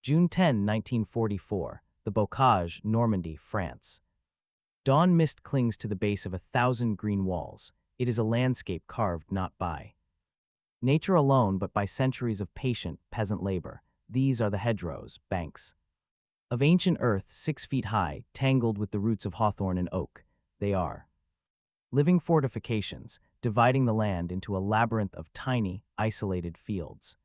June 10, 1944, the Bocage, Normandy, France. Dawn mist clings to the base of 1,000 green walls. It is a landscape carved not by nature alone but by centuries of patient, peasant labor. These are the hedgerows, banks of ancient earth 6 feet high, tangled with the roots of hawthorn and oak. They are living fortifications, dividing the land into a labyrinth of tiny, isolated fields.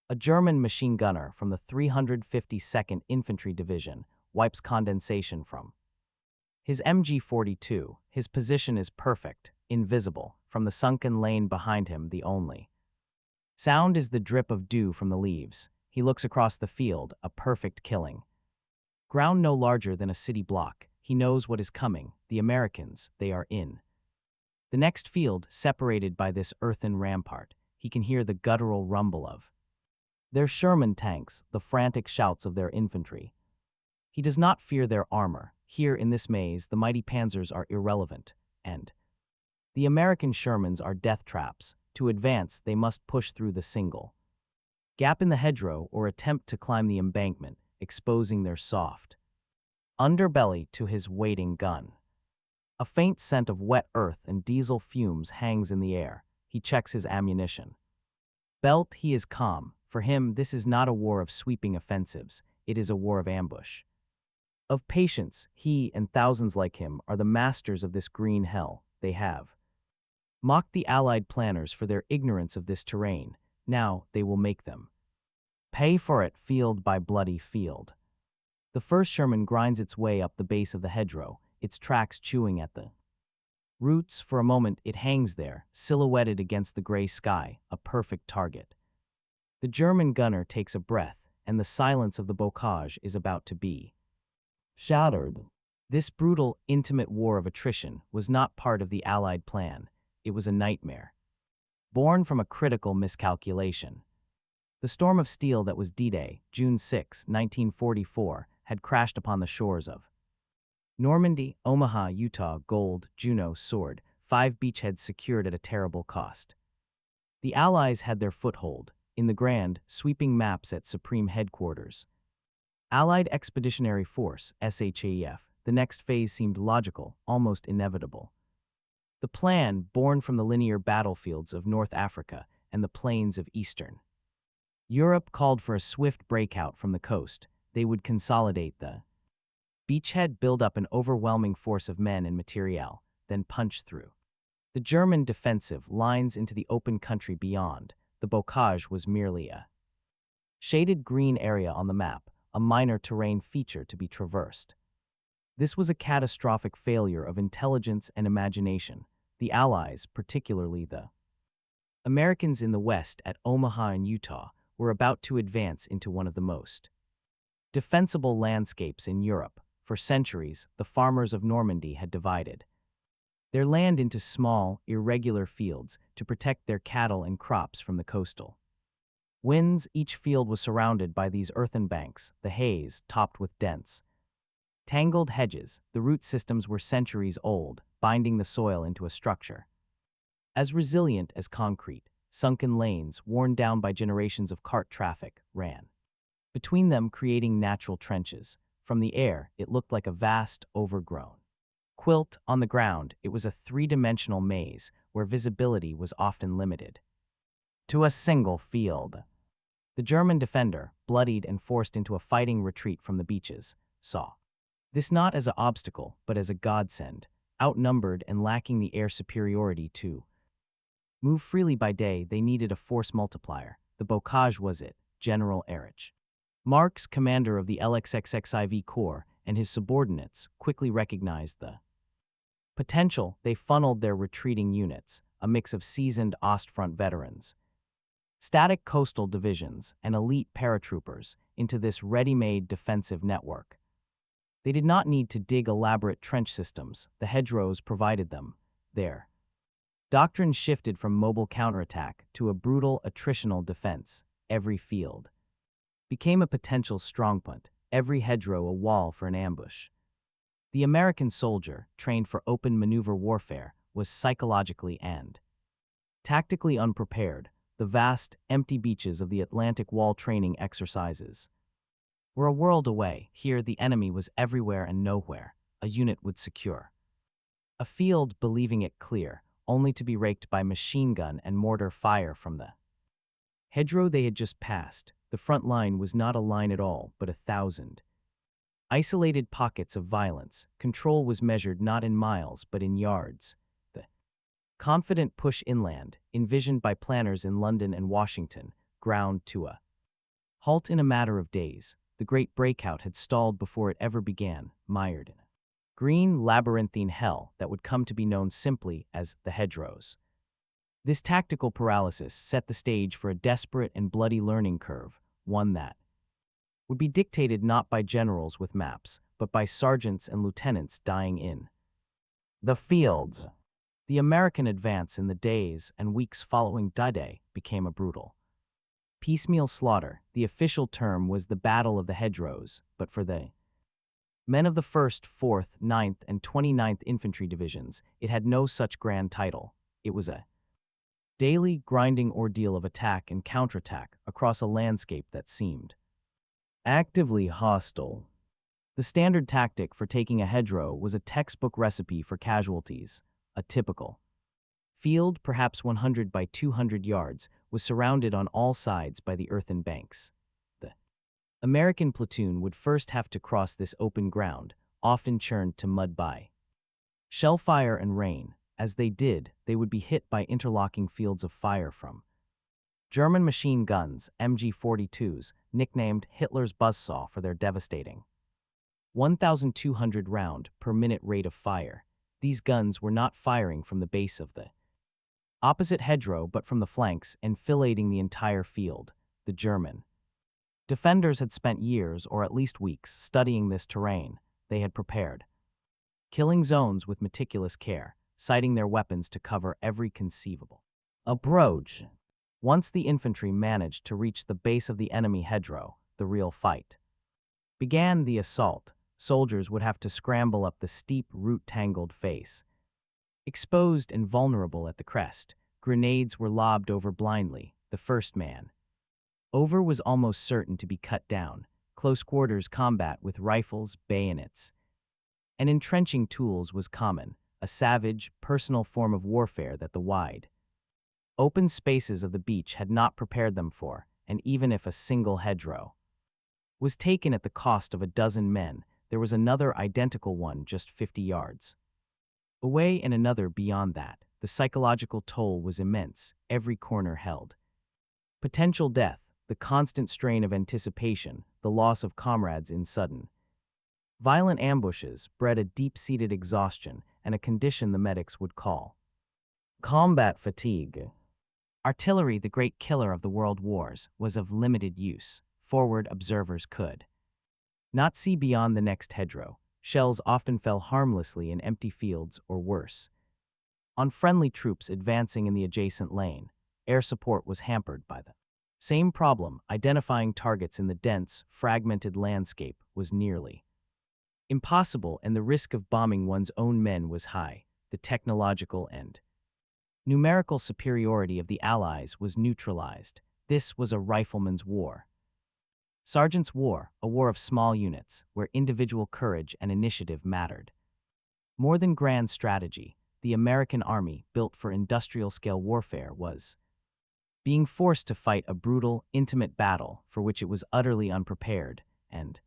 A German machine gunner from the 352nd Infantry Division wipes condensation from his MG-42. His position is perfect, invisible. From the sunken lane behind him, the only sound is the drip of dew from the leaves. He looks across the field, a perfect killing ground no larger than a city block. He knows what is coming. The Americans, they are in the next field, separated by this earthen rampart. He can hear the guttural rumble of their Sherman tanks, the frantic shouts of their infantry. He does not fear their armor. Here in this maze, the mighty panzers are irrelevant, and the American Shermans are death traps. To advance, they must push through the single gap in the hedgerow or attempt to climb the embankment, exposing their soft underbelly to his waiting gun. A faint scent of wet earth and diesel fumes hangs in the air. He checks his ammunition belt. He is calm. For him, this is not a war of sweeping offensives. It is a war of ambush, of patience. He and thousands like him are the masters of this green hell. They have mocked the Allied planners for their ignorance of this terrain. Now they will make them pay for it, field by bloody field. The first Sherman grinds its way up the base of the hedgerow, its tracks chewing at the roots. For a moment it hangs there, silhouetted against the gray sky, a perfect target. The German gunner takes a breath, and the silence of the bocage is about to be shattered. This brutal, intimate war of attrition was not part of the Allied plan. It was a nightmare, born from a critical miscalculation. The storm of steel that was D-Day, June 6, 1944, had crashed upon the shores of Normandy, Omaha, Utah. Gold, Juno, sword, 5 beachheads secured at a terrible cost. The Allies had their foothold in the grand, sweeping maps at Supreme Headquarters. Allied Expeditionary Force, SHAEF. The next phase seemed logical, almost inevitable. The plan, born from the linear battlefields of North Africa and the plains of Eastern Europe, called for a swift breakout from the coast. They would consolidate the beachhead, build up an overwhelming force of men and materiel, then punch through the German defensive lines into the open country beyond. The bocage was merely a shaded green area on the map, a minor terrain feature to be traversed. This was a catastrophic failure of intelligence and imagination. The Allies, particularly the Americans in the West at Omaha and Utah, were about to advance into one of the most defensible landscapes in Europe. For centuries, the farmers of Normandy had divided their land into small, irregular fields to protect their cattle and crops from the coastal winds. Each field was surrounded by these earthen banks, the haze topped with dense, tangled hedges. The root systems were centuries old, binding the soil into a structure as resilient as concrete. Sunken lanes, worn down by generations of cart traffic, ran between them, creating natural trenches. From the air, it looked like a vast, overgrown quilt. On the ground, it was a 3-dimensional maze where visibility was often limited to a single field. The German defender, bloodied and forced into a fighting retreat from the beaches, saw this not as an obstacle, but as a godsend. Outnumbered and lacking the air superiority to move freely by day, they needed a force multiplier. The bocage was it. General Erich Marx, commander of the LXXXIV Corps, and his subordinates quickly recognized the potential. They funneled their retreating units, a mix of seasoned Ostfront veterans, static coastal divisions, and elite paratroopers, into this ready-made defensive network. They did not need to dig elaborate trench systems. The hedgerows provided them. Their doctrine shifted from mobile counterattack to a brutal attritional defense. Every field became a potential strongpoint, every hedgerow a wall for an ambush. The American soldier, trained for open maneuver warfare, was psychologically and tactically unprepared. The vast, empty beaches of the Atlantic Wall training exercises were a world away. Here, the enemy was everywhere and nowhere. A unit would secure a field, believing it clear, only to be raked by machine gun and mortar fire from the hedgerow they had just passed. The front line was not a line at all, but 1,000 isolated pockets of violence. Control was measured not in miles, but in yards. The confident push inland, envisioned by planners in London and Washington, ground to a halt in a matter of days. The great breakout had stalled before it ever began, mired in a green, labyrinthine hell that would come to be known simply as the Hedgerows. This tactical paralysis set the stage for a desperate and bloody learning curve, one that would be dictated not by generals with maps, but by sergeants and lieutenants dying in the fields. The American advance in the days and weeks following D-Day became a brutal piecemeal slaughter. The official term was the Battle of the Hedgerows, but for the men of the 1st, 4th, 9th, and 29th Infantry Divisions, it had no such grand title. It was a daily, grinding ordeal of attack and counterattack across a landscape that seemed actively hostile. The standard tactic for taking a hedgerow was a textbook recipe for casualties. A typical field, perhaps 100 by 200 yards, was surrounded on all sides by the earthen banks. The American platoon would first have to cross this open ground, often churned to mud by shellfire and rain. As they did, they would be hit by interlocking fields of fire from German machine guns, MG-42s, nicknamed Hitler's buzzsaw for their devastating 1,200 round per minute rate of fire. These guns were not firing from the base of the opposite hedgerow but from the flanks, enfilading the entire field. The German defenders had spent years, or at least weeks, studying this terrain. They had prepared killing zones with meticulous care, sighting their weapons to cover every conceivable approach. Once the infantry managed to reach the base of the enemy hedgerow, the real fight began. The assault. Soldiers would have to scramble up the steep, root-tangled face. Exposed and vulnerable at the crest, grenades were lobbed over blindly. The first man over was almost certain to be cut down. Close-quarters combat with rifles, bayonets, and entrenching tools was common, a savage, personal form of warfare that the wide open spaces of the beach had not prepared them for, and even if a single hedgerow was taken at the cost of a dozen men, there was another identical one just 50 yards away and another beyond that. The psychological toll was immense. Every corner held potential death, the constant strain of anticipation, the loss of comrades in sudden violent ambushes bred a deep-seated exhaustion and a condition the medics would call combat fatigue. Artillery, the great killer of the world wars, was of limited use. Forward observers could not see beyond the next hedgerow. Shells often fell harmlessly in empty fields or worse on friendly troops advancing in the adjacent lane. Air support was hampered by the same problem. Identifying targets in the dense, fragmented landscape was nearly impossible, and the risk of bombing one's own men was high. The technological and numerical superiority of the Allies was neutralized. This was a rifleman's war. Sergeant's war, a war of small units, where individual courage and initiative mattered more than grand strategy. The American army, built for industrial-scale warfare, was being forced to fight a brutal, intimate battle for which it was utterly unprepared, and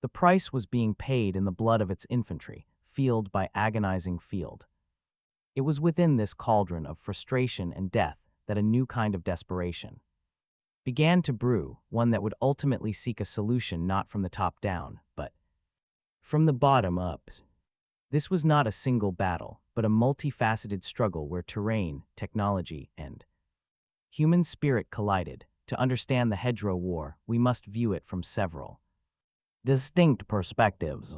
the price was being paid in the blood of its infantry, field by agonizing field. It was within this cauldron of frustration and death that a new kind of desperation began to brew, one that would ultimately seek a solution not from the top down, but from the bottom up. This was not a single battle, but a multifaceted struggle where terrain, technology, and human spirit collided. To understand the Hedgerow War, we must view it from several distinct perspectives.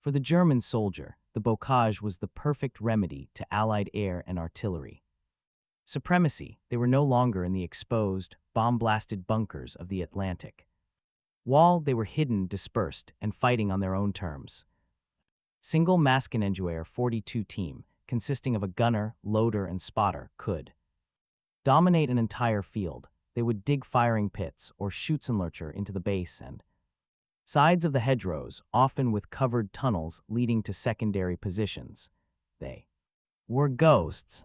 For the German soldier, the Bocage was the perfect remedy to Allied air and artillery supremacy. They were no longer in the exposed, bomb-blasted bunkers of the Atlantic wall. They were hidden, dispersed, and fighting on their own terms. Single Maskenenguer 42 team, consisting of a gunner, loader, and spotter, could dominate an entire field. They would dig firing pits or Schützenlöcher into the base and Sides of the hedgerows, often with covered tunnels leading to secondary positions. They were ghosts.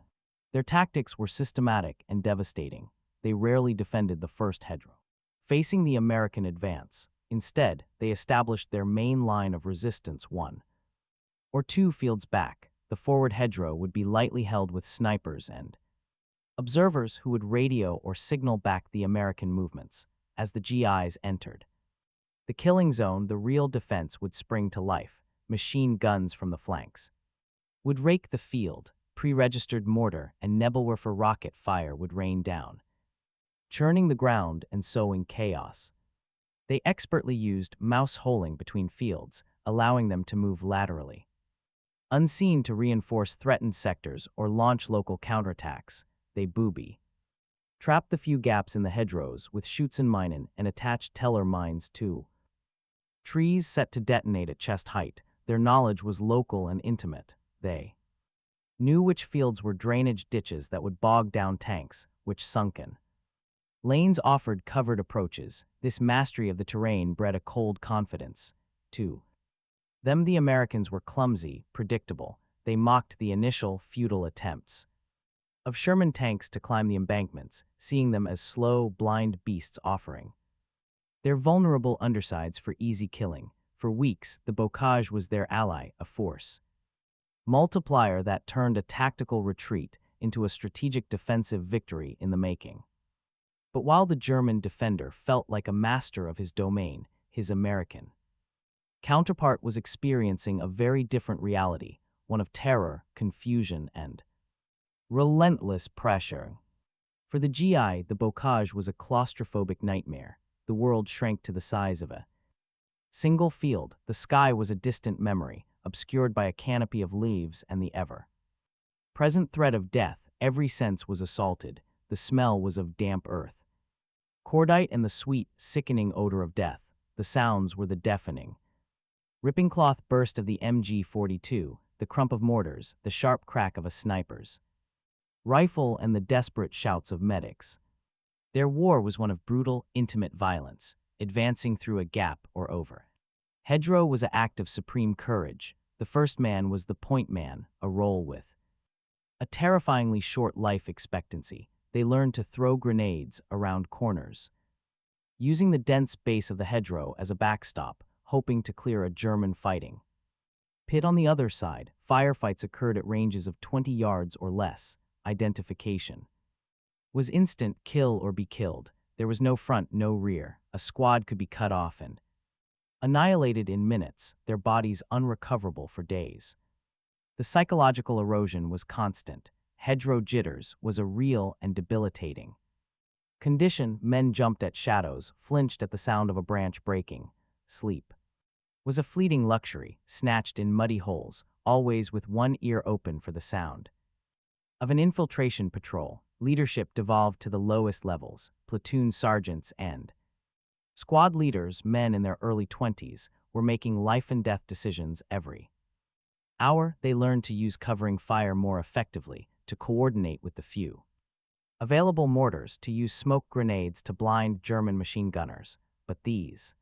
Their tactics were systematic and devastating. They rarely defended the first hedgerow, facing the American advance. Instead, they established their main line of resistance 1 or 2 fields back. The forward hedgerow would be lightly held with snipers and observers who would radio or signal back the American movements. As the GIs entered the killing zone, the real defense would spring to life. Machine guns from the flanks would rake the field. Pre-registered mortar and Nebelwerfer rocket fire would rain down, churning the ground and sowing chaos. They expertly used mouse-holing between fields, allowing them to move laterally, unseen, to reinforce threatened sectors or launch local counterattacks. They trapped the few gaps in the hedgerows with Schützenminen and attached teller mines to trees set to detonate at chest height. Their knowledge was local and intimate. They knew which fields were drainage ditches that would bog down tanks, which sunken lanes offered covered approaches. This mastery of the terrain bred a cold confidence. To them, the Americans were clumsy, predictable. They mocked the initial, futile attempts of Sherman tanks to climb the embankments, seeing them as slow, blind beasts offering their vulnerable undersides for easy killing. For weeks, the Bocage was their ally, a force multiplier that turned a tactical retreat into a strategic defensive victory in the making. But while the German defender felt like a master of his domain, his American counterpart was experiencing a very different reality, one of terror, confusion, and relentless pressure. For the GI, the Bocage was a claustrophobic nightmare. The world shrank to the size of a single field. The sky was a distant memory, obscured by a canopy of leaves and the ever-present threat of death. Every sense was assaulted. The smell was of damp earth, cordite, and the sweet, sickening odor of death. The sounds were the deafening ripping cloth burst of the MG-42, the crump of mortars, the sharp crack of a sniper's rifle, and the desperate shouts of medics. Their war was one of brutal, intimate violence, advancing through a gap or over. Hedgerow was an act of supreme courage. The first man was the point man, a role with a terrifyingly short life expectancy. They learned to throw grenades around corners, using the dense base of the hedgerow as a backstop, hoping to clear a German fighting pit on the other side. Firefights occurred at ranges of 20 yards or less. Identification was instant: kill or be killed. There was no front, no rear. A squad could be cut off and annihilated in minutes, their bodies unrecoverable for days. The psychological erosion was constant. Hedgerow jitters was a real and debilitating condition. Men jumped at shadows, flinched at the sound of a branch breaking. Sleep was a fleeting luxury, snatched in muddy holes, always with one ear open for the sound of an infiltration patrol. Leadership devolved to the lowest levels. Platoon sergeants and squad leaders, men in their early 20s, were making life-and-death decisions every hour. They learned to use covering fire more effectively, to coordinate with the few available mortars, to use smoke grenades to blind German machine gunners. But these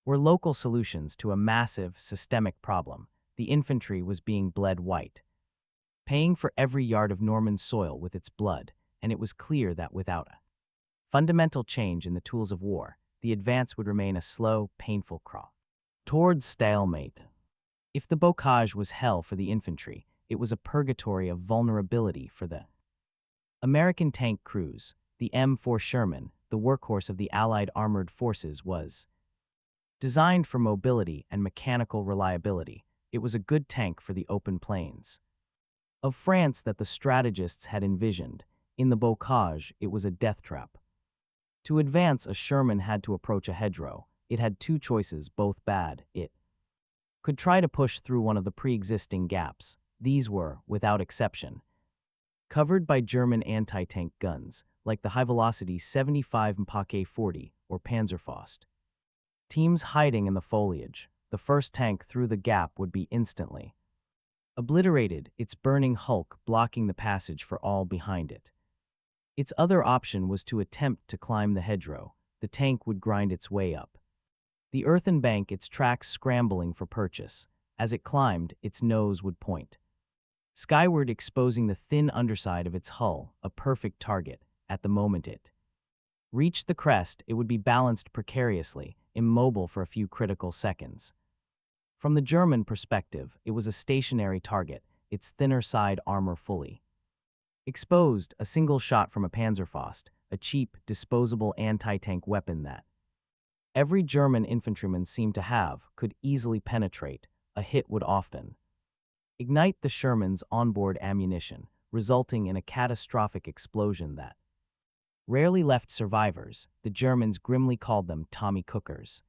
were local solutions to a massive, systemic problem. The infantry was being bled white, paying for every yard of Norman soil with its blood, and it was clear that without a fundamental change in the tools of war, the advance would remain a slow, painful crawl towards stalemate. If the Bocage was hell for the infantry, it was a purgatory of vulnerability for the American tank crews. The M4 Sherman, the workhorse of the Allied armored forces, was designed for mobility and mechanical reliability. It was a good tank for the open plains of France that the strategists had envisioned. In the Bocage, it was a death trap. To advance, a Sherman had to approach a hedgerow. It had two choices, both bad. It could try to push through one of the pre-existing gaps. These were, without exception, covered by German anti-tank guns, like the high-velocity 75 Mpake 40 or Panzerfaust. Teams hiding in the foliage. The first tank through the gap would be instantly obliterated, its burning hulk blocking the passage for all behind it. Its other option was to attempt to climb the hedgerow. The tank would grind its way up The earthen bank, its tracks scrambling for purchase. As it climbed, its nose would point skyward, exposing the thin underside of its hull, a perfect target. At the moment it reached the crest, it would be balanced precariously, immobile for a few critical seconds. From the German perspective, it was a stationary target, its thinner side armor fully exposed, a single shot from a Panzerfaust, a cheap, disposable anti-tank weapon that every German infantryman seemed to have, could easily penetrate. A hit would often ignite the Sherman's onboard ammunition, resulting in a catastrophic explosion that rarely left survivors. The Germans grimly called them Tommy Cookers.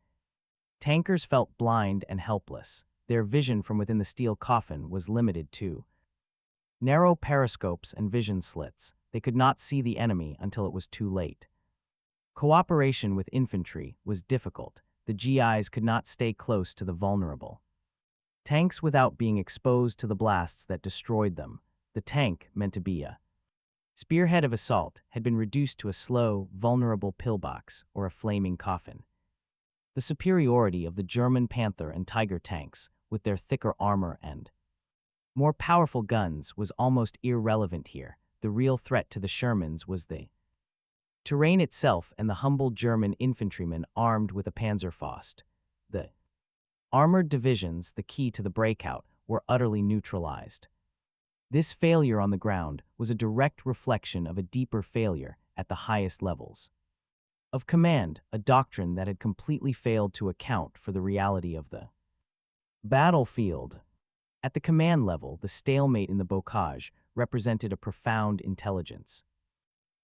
Tankers felt blind and helpless. Their vision from within the steel coffin was limited to narrow periscopes and vision slits. They could not see the enemy until it was too late. Cooperation with infantry was difficult. The GIs could not stay close to the vulnerable tanks without being exposed to the blasts that destroyed them. The tank, meant to be a spearhead of assault, had been reduced to a slow, vulnerable pillbox or a flaming coffin. The superiority of the German Panther and Tiger tanks, with their thicker armor and more powerful guns, was almost irrelevant here. The real threat to the Shermans was the terrain itself and the humble German infantrymen armed with a Panzerfaust. The armored divisions, the key to the breakout, were utterly neutralized. This failure on the ground was a direct reflection of a deeper failure at the highest levels of command, a doctrine that had completely failed to account for the reality of the battlefield. At the command level, the stalemate in the Bocage represented a profound intelligence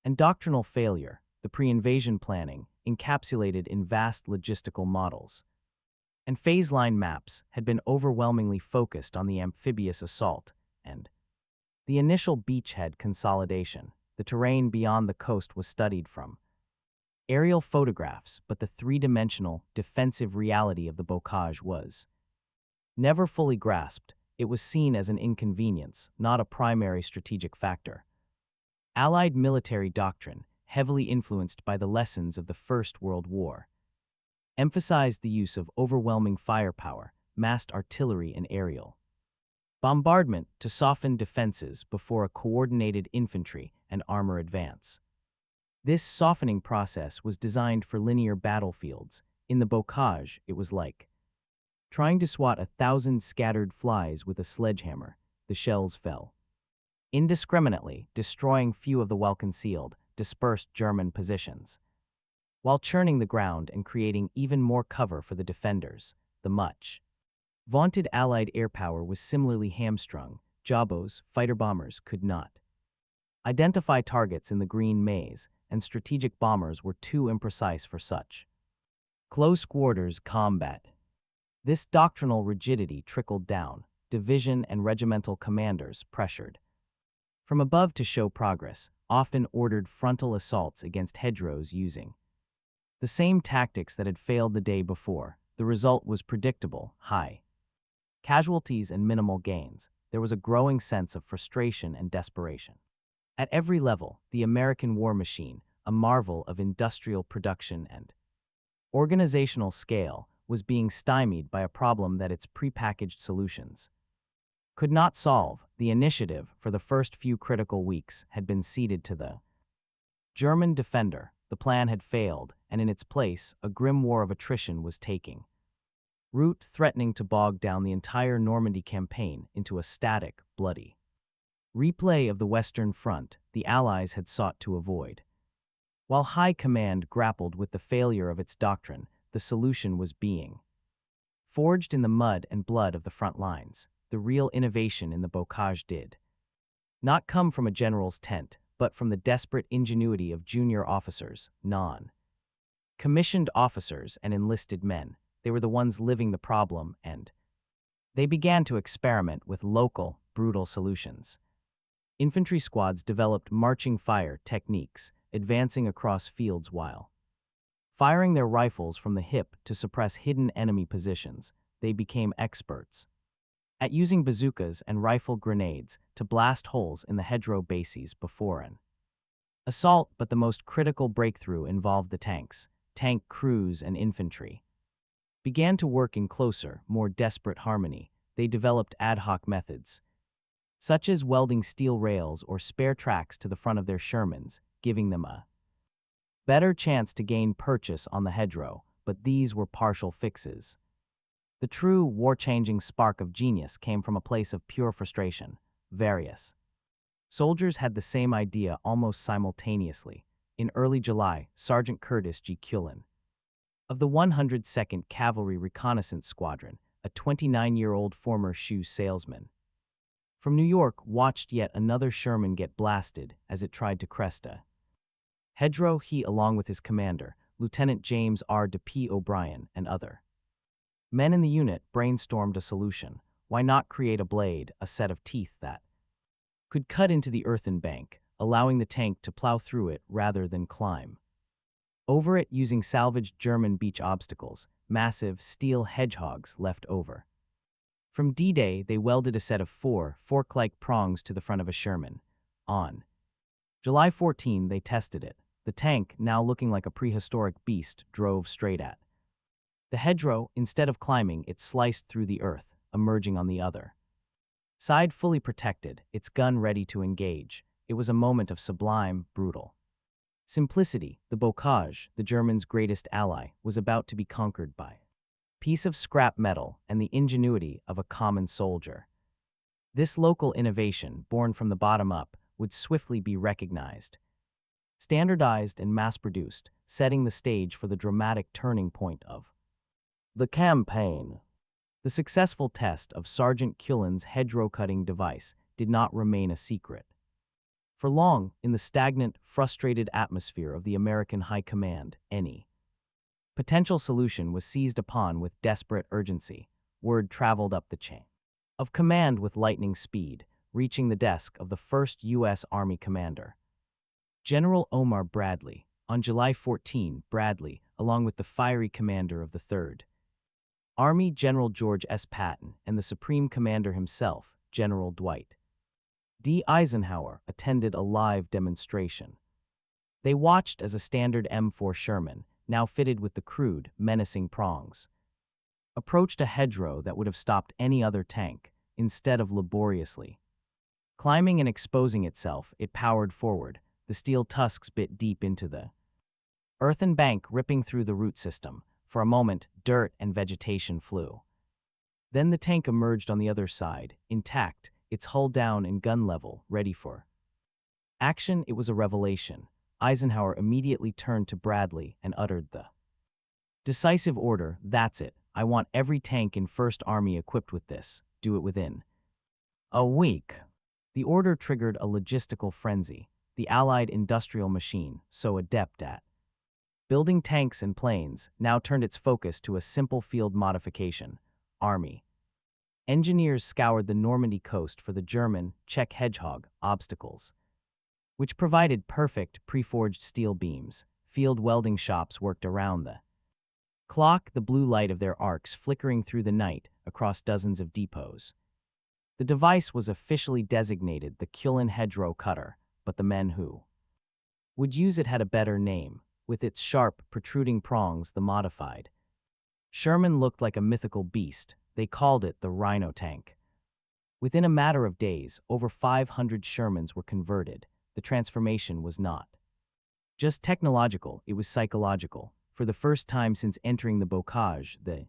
and doctrinal failure, the pre-invasion planning, encapsulated in vast logistical models and phase line maps, had been overwhelmingly focused on the amphibious assault and the initial beachhead consolidation. The terrain beyond the coast was studied from aerial photographs, but the three-dimensional, defensive reality of the Bocage was never fully grasped. It was seen as an inconvenience, not a primary strategic factor. Allied military doctrine, heavily influenced by the lessons of the First World War, emphasized the use of overwhelming firepower, massed artillery and aerial bombardment to soften defenses before a coordinated infantry and armor advance. This softening process was designed for linear battlefields. In the Bocage, it was like trying to swat 1,000 scattered flies with a sledgehammer. The shells fell indiscriminately, destroying few of the well-concealed, dispersed German positions, while churning the ground and creating even more cover for the defenders. The much vaunted Allied air power was similarly hamstrung. Jabos, fighter bombers, could not identify targets in the green maze, and strategic bombers were too imprecise for such close quarters combat. This doctrinal rigidity trickled down. Division and regimental commanders, pressured from above to show progress, often ordered frontal assaults against hedgerows using the same tactics that had failed the day before. The result was predictable: high casualties and minimal gains. There was a growing sense of frustration and desperation. At every level, the American war machine, a marvel of industrial production and organizational scale, was being stymied by a problem that its prepackaged solutions could not solve. The initiative, for the first few critical weeks, had been ceded to the German defender. The plan had failed, and in its place, a grim war of attrition was taking root, threatening to bog down the entire Normandy campaign into a static, bloody replay of the Western Front the Allies had sought to avoid. While High Command grappled with the failure of its doctrine, the solution was being forged in the mud and blood of the front lines. The real innovation in the Bocage did not come from a general's tent, but from the desperate ingenuity of junior officers, non-commissioned officers, and enlisted men. They were the ones living the problem, and they began to experiment with local, brutal solutions. Infantry squads developed marching fire techniques, advancing across fields while firing their rifles from the hip to suppress hidden enemy positions. They became experts at using bazookas and rifle grenades to blast holes in the hedgerow bases before an assault. But the most critical breakthrough involved the tanks, tank crews, and infantry. began to work in closer, more desperate harmony. They developed ad hoc methods, such as welding steel rails or spare tracks to the front of their Shermans, giving them a better chance to gain purchase on the hedgerow, but these were partial fixes. The true war-changing spark of genius came from a place of pure frustration. Various soldiers had the same idea almost simultaneously. In early July, Sergeant Curtis G. Culin of the 102nd Cavalry Reconnaissance Squadron, a 29-year-old former shoe salesman from New York, watched yet another Sherman get blasted as it tried to crest a hedgerow. He, along with his commander, Lieutenant James R. de P. O'Brien, and other men in the unit, brainstormed a solution. Why not create a blade, a set of teeth that could cut into the earthen bank, allowing the tank to plow through it rather than climb over it using salvaged German beach obstacles, massive steel hedgehogs left over from D-Day. They welded a set of 4 fork-like prongs to the front of a Sherman. On July 14, they tested it. The tank, now looking like a prehistoric beast, drove straight at the hedgerow. Instead of climbing, it sliced through the earth, emerging on the other side fully protected, its gun ready to engage. It was a moment of sublime, brutal simplicity. The Bocage, the Germans' greatest ally, was about to be conquered by a piece of scrap metal and the ingenuity of a common soldier. This local innovation, born from the bottom up, would swiftly be recognized, standardized, and mass-produced, setting the stage for the dramatic turning point of the campaign. The successful test of Sergeant Culin's hedgerow-cutting device did not remain a secret. For long, in the stagnant, frustrated atmosphere of the American High Command, any potential solution was seized upon with desperate urgency. Word traveled up the chain of command with lightning speed, reaching the desk of the first U.S. Army commander, General Omar Bradley. On July 14, Bradley, along with the fiery commander of the 3rd Army, General George S. Patton, and the Supreme Commander himself, General Dwight D. Eisenhower, attended a live demonstration. They watched as a standard M4 Sherman, now fitted with the crude, menacing prongs, approached a hedgerow that would have stopped any other tank. Instead of laboriously climbing and exposing itself, it powered forward. The steel tusks bit deep into the earthen bank, ripping through the root system. For a moment, dirt and vegetation flew. Then the tank emerged on the other side, intact, its hull down and gun level, ready for action. It was a revelation. Eisenhower immediately turned to Bradley and uttered the decisive order, "That's it. I want every tank in 1st Army equipped with this. Do it within a week." The order triggered a logistical frenzy. The Allied industrial machine, so adept at building tanks and planes, now turned its focus to a simple field modification. Army engineers scoured the Normandy coast for the German, Czech hedgehog obstacles, which provided perfect pre-forged steel beams. Field welding shops worked around the clock, the blue light of their arcs flickering through the night across dozens of depots. The device was officially designated the Culin Hedgerow Cutter, but the men who would use it had a better name. With its sharp, protruding prongs, the modified Sherman looked like a mythical beast. They called it the Rhino Tank. Within a matter of days, over 500 Shermans were converted. The transformation was not just technological, it was psychological. For the first time since entering the Bocage, the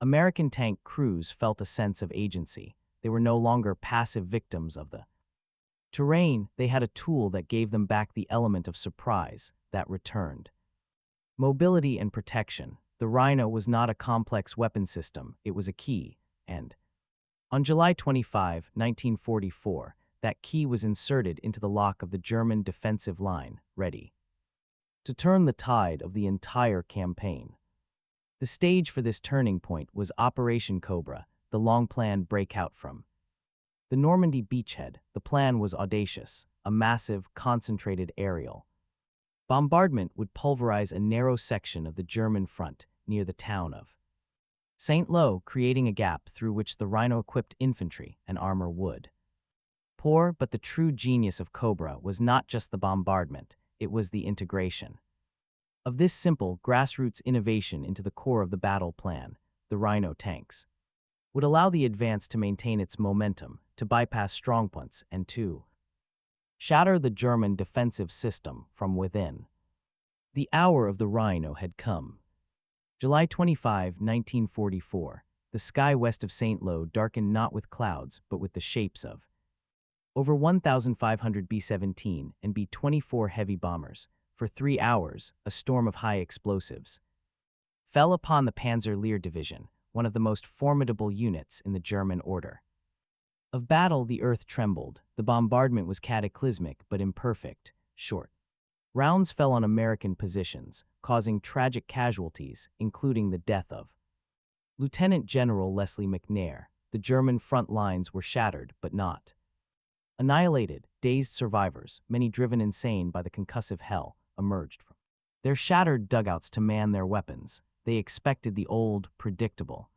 American tank crews felt a sense of agency. They were no longer passive victims of the terrain. They had a tool that gave them back the element of surprise that returned mobility and protection. The Rhino was not a complex weapon system, it was a key, and on July 25, 1944, that key was inserted into the lock of the German defensive line, ready to turn the tide of the entire campaign. The stage for this turning point was Operation Cobra, the long-planned breakout from the Normandy beachhead. The plan was audacious, a massive, concentrated aerial bombardment would pulverize a narrow section of the German front near the town of St. Lo, creating a gap through which the Rhino-equipped infantry and armor would pour. But the true genius of Cobra was not just the bombardment, it was the integration of this simple, grassroots innovation into the core of the battle plan, the Rhino tanks, would allow the advance to maintain its momentum, to bypass strongpoints, and to shatter the German defensive system from within. The hour of the Rhino had come. July 25, 1944, the sky west of St. Lo darkened not with clouds, but with the shapes of over 1,500 B-17 and B-24 heavy bombers. For 3 hours, a storm of high explosives fell upon the Panzer Lehr Division, one of the most formidable units in the German order of battle. The earth trembled. The bombardment was cataclysmic but imperfect, short. Rounds fell on American positions, causing tragic casualties, including the death of Lieutenant General Leslie McNair. The German front lines were shattered but not annihilated. Dazed survivors, many driven insane by the concussive hell, emerged from their shattered dugouts to man their weapons. They expected the old, predictable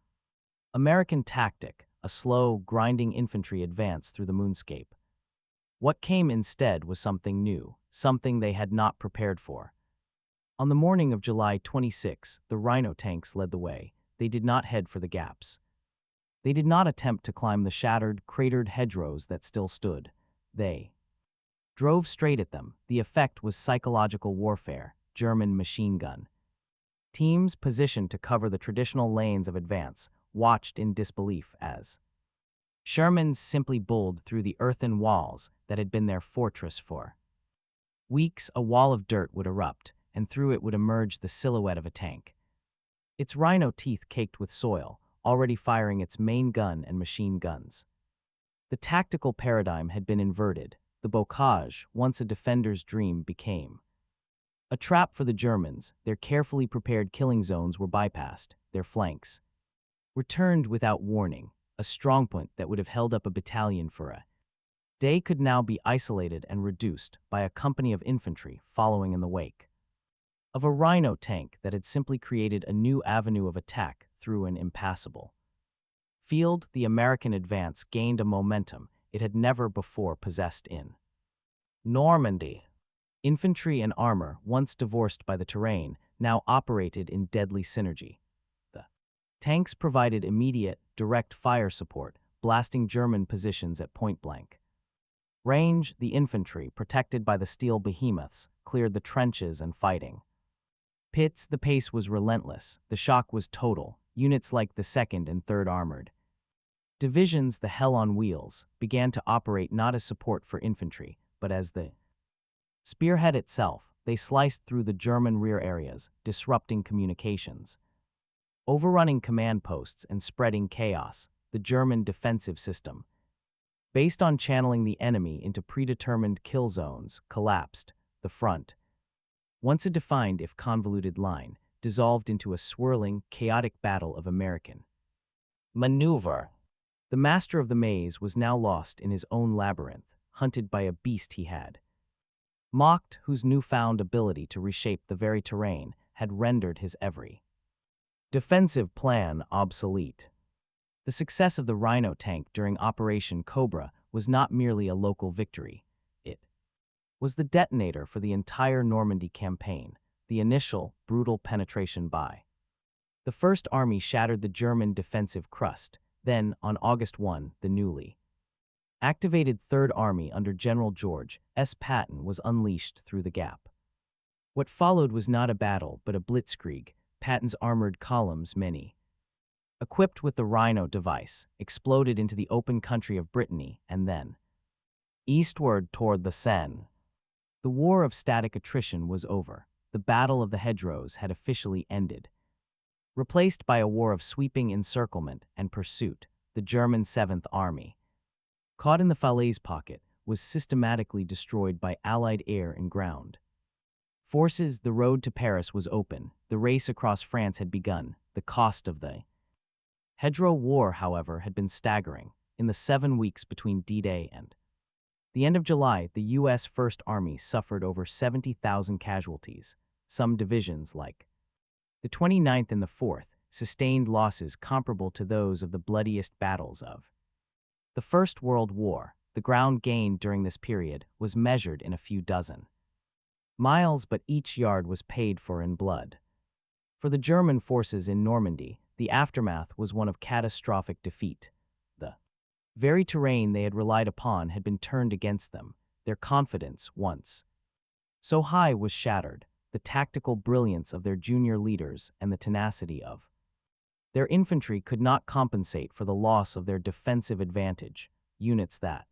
American tactic, a slow, grinding infantry advance through the moonscape. What came instead was something new, something they had not prepared for. On the morning of July 26, the Rhino tanks led the way. They did not head for the gaps. They did not attempt to climb the shattered, cratered hedgerows that still stood. They drove straight at them. The effect was psychological warfare, German machine gun teams positioned to cover the traditional lanes of advance watched in disbelief as Sherman simply bowled through the earthen walls that had been their fortress for weeks. A wall of dirt would erupt, and through it would emerge the silhouette of a tank, its rhino teeth caked with soil, already firing its main gun and machine guns. The tactical paradigm had been inverted. The bocage, once a defender's dream, became a trap for the Germans. Their carefully prepared killing zones were bypassed. Their flanks were turned without warning. A strongpoint that would have held up a battalion for a day could now be isolated and reduced by a company of infantry following in the wake of a Rhino tank that had simply created a new avenue of attack through an impassable field. The American advance gained a momentum it had never before possessed in Normandy. Infantry and armor, once divorced by the terrain, now operated in deadly synergy. The tanks provided immediate, direct fire support, blasting German positions at point-blank range. The infantry, protected by the steel behemoths, cleared the trenches and fighting pits. The pace was relentless. The shock was total. Units like the 2nd and 3rd Armored Divisions, the Hell on Wheels, began to operate not as support for infantry, but as the spearhead itself. They sliced through the German rear areas, disrupting communications, overrunning command posts, and spreading chaos. The German defensive system, based on channeling the enemy into predetermined kill zones, collapsed. The front, once a defined if convoluted line, dissolved into a swirling, chaotic battle of American maneuver. The master of the maze was now lost in his own labyrinth, hunted by a beast he had mocked, whose newfound ability to reshape the very terrain had rendered his every defensive plan obsolete. The success of the Rhino tank during Operation Cobra was not merely a local victory. It was the detonator for the entire Normandy campaign. The initial, brutal penetration by the First Army shattered the German defensive crust. Then, on August 1, the newly activated Third Army under General George S. Patton was unleashed through the gap. What followed was not a battle but a blitzkrieg. Patton's armored columns, many equipped with the Rhino device, exploded into the open country of Brittany and then eastward toward the Seine. The war of static attrition was over. The Battle of the Hedgerows had officially ended. Replaced by a war of sweeping encirclement and pursuit, the German 7th Army, caught in the Falaise pocket, was systematically destroyed by Allied air and ground forces. The road to Paris was open. The race across France had begun. The cost of the Hedgerow War, however, had been staggering. In the 7 weeks between D-Day and the end of July, the U.S. First Army suffered over 70,000 casualties. Some divisions, like the 29th and the 4th, sustained losses comparable to those of the bloodiest battles of the First World War. The ground gained during this period was measured in a few dozen Miles, but each yard was paid for in blood. For the German forces in Normandy, the aftermath was one of catastrophic defeat. The very terrain they had relied upon had been turned against them, their confidence once so high was shattered, the tactical brilliance of their junior leaders and the tenacity of their infantry could not compensate for the loss of their defensive advantage. Units that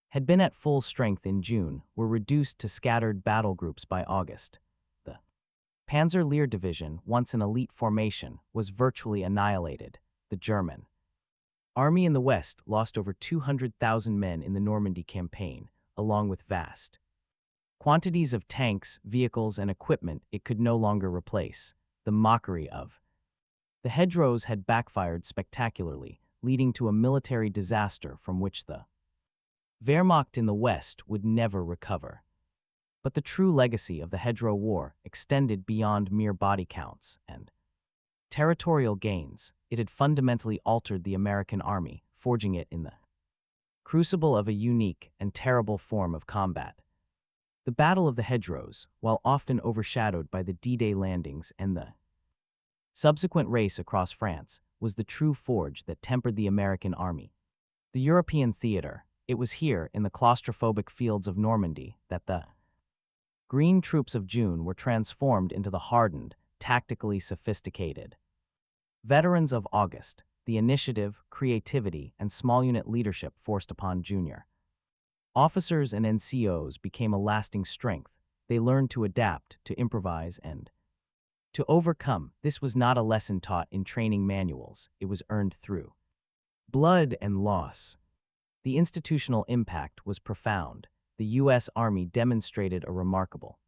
had been at full strength in June were reduced to scattered battle groups by August. The Panzer Lehr Division, once an elite formation, was virtually annihilated. The German army in the West lost over 200,000 men in the Normandy campaign, along with vast quantities of tanks, vehicles, and equipment it could no longer replace. The mockery of the Hedgerows had backfired spectacularly, leading to a military disaster from which the Wehrmacht in the West would never recover. But the true legacy of the Hedgerow War extended beyond mere body counts and territorial gains. It had fundamentally altered the American army, forging it in the crucible of a unique and terrible form of combat. The Battle of the Hedgerows, while often overshadowed by the D-Day landings and the subsequent race across France, was the true forge that tempered the American army. The European theater, it was here, in the claustrophobic fields of Normandy, that the green troops of June were transformed into the hardened, tactically sophisticated veterans of August. The initiative, creativity, and small unit leadership forced upon junior officers and NCOs became a lasting strength. They learned to adapt, to improvise, and to overcome. This was not a lesson taught in training manuals, it was earned through blood and loss. The institutional impact was profound. The U.S. Army demonstrated a remarkable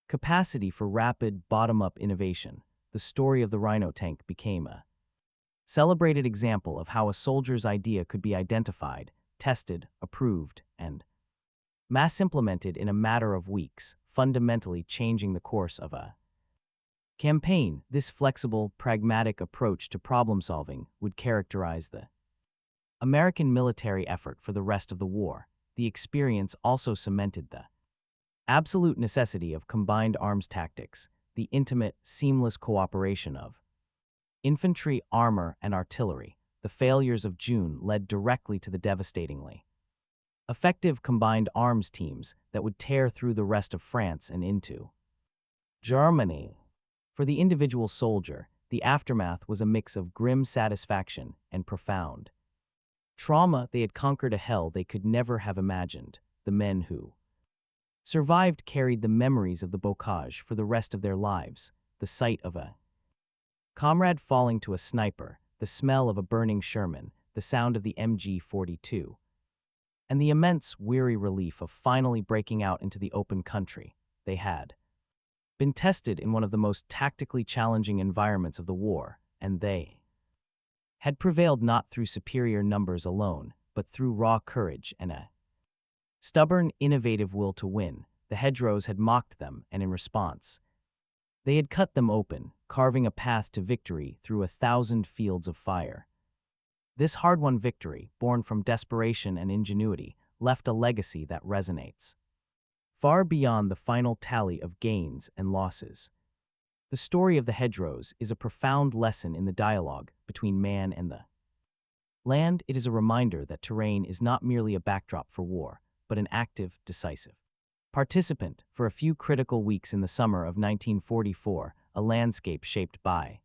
capacity for rapid, bottom-up innovation. The story of the Rhino Tank became a celebrated example of how a soldier's idea could be identified, tested, approved, and mass-implemented in a matter of weeks, fundamentally changing the course of a campaign. This flexible, pragmatic approach to problem-solving would characterize the American military effort for the rest of the war. The experience also cemented the absolute necessity of combined arms tactics, the intimate, seamless cooperation of infantry, armor, and artillery. The failures of June led directly to the devastatingly effective combined arms teams that would tear through the rest of France and into Germany. For the individual soldier, the aftermath was a mix of grim satisfaction and profound trauma. They had conquered a hell they could never have imagined. The men who survived carried the memories of the Bocage for the rest of their lives. The sight of a comrade falling to a sniper, the smell of a burning Sherman, the sound of the MG-42, and the immense, weary relief of finally breaking out into the open country. They had been tested in one of the most tactically challenging environments of the war, and they had prevailed not through superior numbers alone, but through raw courage and a stubborn, innovative will to win. The Hedgerows had mocked them, and in response, they had cut them open, carving a path to victory through 1,000 fields of fire. This hard-won victory, born from desperation and ingenuity, left a legacy that resonates far beyond the final tally of gains and losses. The story of the Hedgerows is a profound lesson in the dialogue between man and the land. It is a reminder that terrain is not merely a backdrop for war, but an active, decisive participant. For a few critical weeks in the summer of 1944, a landscape shaped by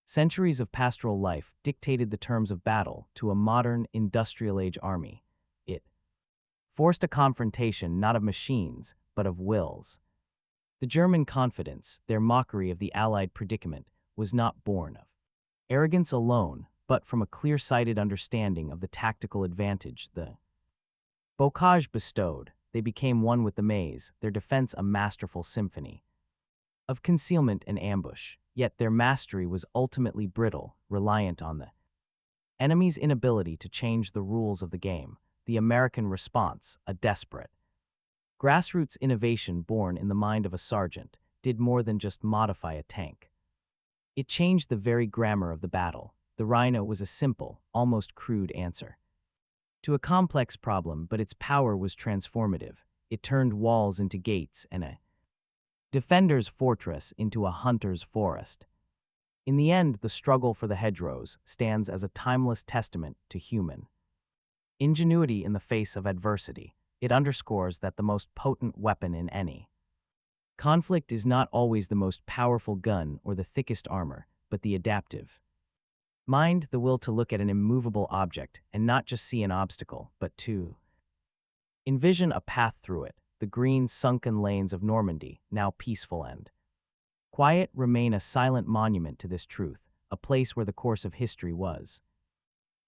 centuries of pastoral life dictated the terms of battle to a modern, industrial-age army. It forced a confrontation not of machines, but of wills. The German confidence, their mockery of the Allied predicament, was not born of arrogance alone, but from a clear-sighted understanding of the tactical advantage the Bocage bestowed. They became one with the maze, their defense a masterful symphony of concealment and ambush. Yet their mastery was ultimately brittle, reliant on the enemy's inability to change the rules of the game. The American response, a desperate grassroots innovation born in the mind of a sergeant, did more than just modify a tank. It changed the very grammar of the battle. The Rhino was a simple, almost crude answer to a complex problem, but its power was transformative. It turned walls into gates and a defender's fortress into a hunter's forest. In the end, the struggle for the hedgerows stands as a timeless testament to human ingenuity in the face of adversity. It underscores that the most potent weapon in any conflict is not always the most powerful gun or the thickest armor, but the adaptive mind, the will to look at an immovable object and not just see an obstacle, but to envision a path through it. The green, sunken lanes of Normandy, now peaceful and quiet, remain a silent monument to this truth, a place where the course of history was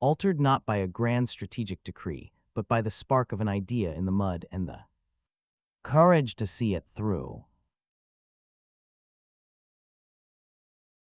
altered not by a grand strategic decree, but by the spark of an idea in the mud and the courage to see it through.